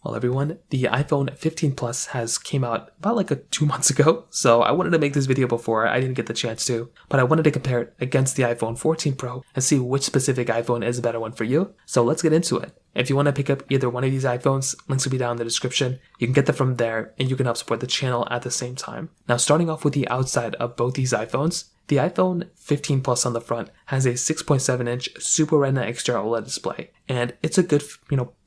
Well, everyone, the iPhone 15 Plus has came out about like 2 months ago, so I wanted to make this video before. I didn't get the chance to, but I wanted to compare it against the iPhone 14 Pro and see which specific iPhone is a better one for you. So let's get into it. If you want to pick up either one of these iPhones, links will be down in the description. You can get them from there and you can help support the channel at the same time. Now, starting off with the outside of both these iPhones, the iPhone 15 Plus on the front has a 6.7-inch Super Retina XDR OLED display, and it's a good,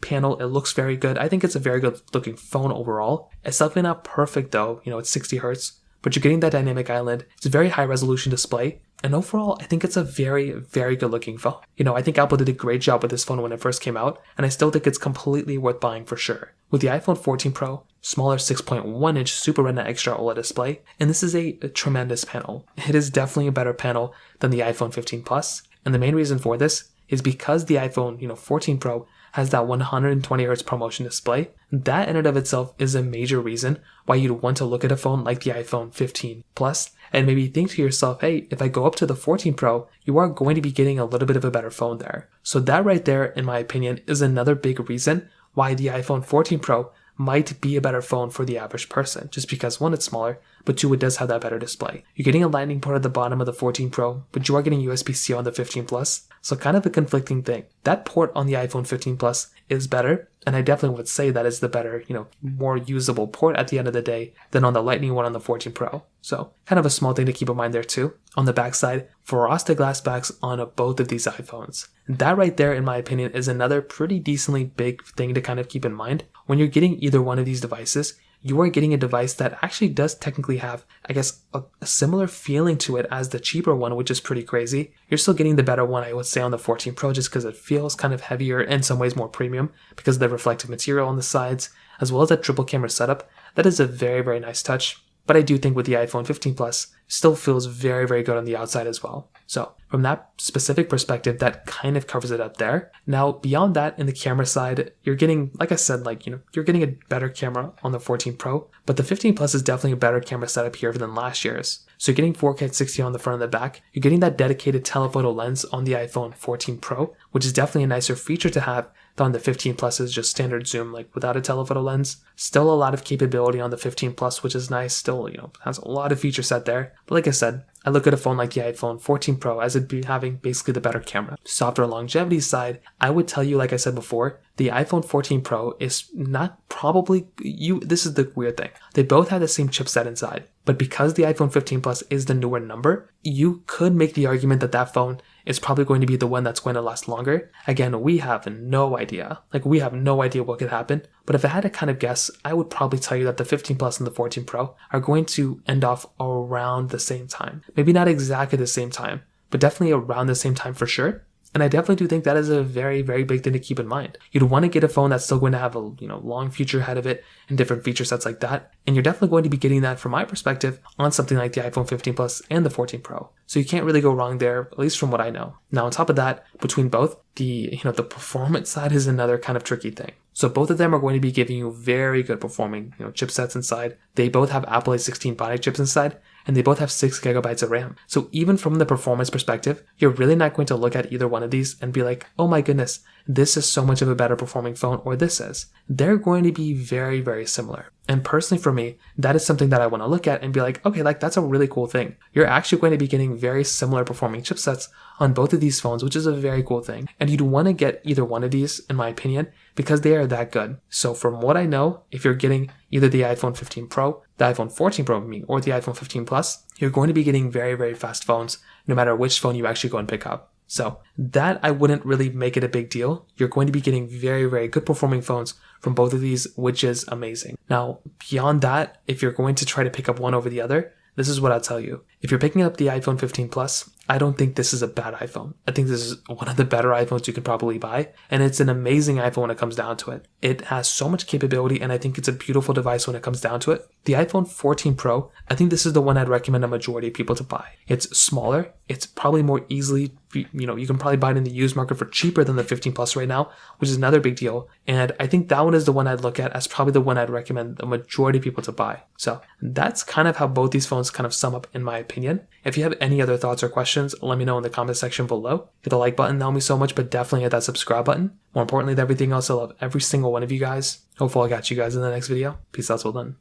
panel. It looks very good. I think it's a very good looking phone overall. It's definitely not perfect though. It's 60 Hz, but you're getting that dynamic island. It's a very high resolution display, and overall, I think it's a very, very good looking phone. I think Apple did a great job with this phone when it first came out, and I still think it's completely worth buying for sure. With the iPhone 14 Pro, smaller 6.1-inch Super Retina XDR OLED display, and this is a tremendous panel. It is definitely a better panel than the iPhone 15 Plus, and the main reason for this is because the iPhone 14 Pro has that 120 Hz ProMotion display. That in and of itself is a major reason why you'd want to look at a phone like the iPhone 15 Plus and maybe think to yourself, hey, if I go up to the 14 Pro, you are going to be getting a little bit of a better phone there. So that right there, in my opinion, is another big reason why the iPhone 14 Pro might be a better phone for the average person, just because one, it's smaller, but two, it does have that better display. You're getting a lightning port at the bottom of the 14 Pro, but you are getting USB-C on the 15 Plus, so kind of a conflicting thing. That port on the iPhone 15 Plus is better, and I definitely would say that is the better, more usable port at the end of the day than on the lightning one on the 14 Pro. So kind of a small thing to keep in mind there too. On the backside, frosted glass backs on both of these iPhones. That right there, in my opinion, is another pretty decently big thing to kind of keep in mind. When you're getting either one of these devices, you are getting a device that actually does technically have, I guess, a similar feeling to it as the cheaper one, which is pretty crazy. You're still getting the better one, I would say, on the 14 Pro just because it feels kind of heavier, in some ways more premium, because of the reflective material on the sides, as well as that triple camera setup. That is a very, very nice touch. But I do think with the iPhone 15 Plus, it still feels very, very good on the outside as well. So from that specific perspective, that kind of covers it up there. Now, beyond that, in the camera side, you're getting, like I said, you're getting a better camera on the 14 Pro, but the 15 Plus is definitely a better camera setup here than last year's. So you're getting 4K at 60 on the front and the back. You're getting that dedicated telephoto lens on the iPhone 14 Pro, which is definitely a nicer feature to have than on the 15 Plus is just standard zoom, without a telephoto lens. Still a lot of capability on the 15 Plus, which is nice. Still, has a lot of feature set there. But like I said, I look at a phone like the iPhone 14 Pro as it be having basically the better camera. Softer longevity side, I would tell you, like I said before, the iPhone 14 Pro is not probably, this is the weird thing. They both have the same chipset inside, but because the iPhone 15 Plus is the newer number, you could make the argument that that phone is probably going to be the one that's going to last longer. Again, we have no idea. We have no idea what could happen. But if I had to kind of guess, I would probably tell you that the 15 Plus and the 14 Pro are going to end off around the same time. Maybe not exactly the same time, but definitely around the same time for sure. And I definitely do think that is a very, very big thing to keep in mind. You'd want to get a phone that's still going to have a long future ahead of it and different feature sets like that. And you're definitely going to be getting that, from my perspective, on something like the iPhone 15 Plus and the 14 Pro. So you can't really go wrong there, at least from what I know. Now, on top of that, between both, the performance side is another kind of tricky thing. So both of them are going to be giving you very good performing, chipsets inside. They both have Apple A16 Bionic chips inside, and they both have 6 GB of RAM. So even from the performance perspective, you're really not going to look at either one of these and be like, oh my goodness, this is so much of a better performing phone, or this is. They're going to be very, very similar. And personally for me, that is something that I want to look at and be like, okay, that's a really cool thing. You're actually going to be getting very similar performing chipsets on both of these phones, which is a very cool thing. And you'd want to get either one of these, in my opinion, because they are that good. So from what I know, if you're getting either the iPhone 15 Pro, the iPhone 14 Pro, or the iPhone 15 Plus, you're going to be getting very, very fast phones, no matter which phone you actually go and pick up. So that, I wouldn't really make it a big deal. You're going to be getting very, very good performing phones from both of these, which is amazing. Now, beyond that, if you're going to try to pick up one over the other, this is what I'll tell you. If you're picking up the iPhone 15 Plus, I don't think this is a bad iPhone. I think this is one of the better iPhones you can probably buy, and it's an amazing iPhone when it comes down to it. It has so much capability, and I think it's a beautiful device when it comes down to it. The iPhone 14 Pro, I think this is the one I'd recommend a majority of people to buy. It's smaller. It's probably more easily, you can probably buy it in the used market for cheaper than the 15 Plus right now, which is another big deal. And I think that one is the one I'd look at as probably the one I'd recommend the majority of people to buy. So that's kind of how both these phones kind of sum up in my opinion. If you have any other thoughts or questions, let me know in the comment section below. Hit the like button, that helps me so much, but definitely hit that subscribe button. More importantly than everything else, I love every single one of you guys. Hopefully I'll catch you guys in the next video. Peace out till then.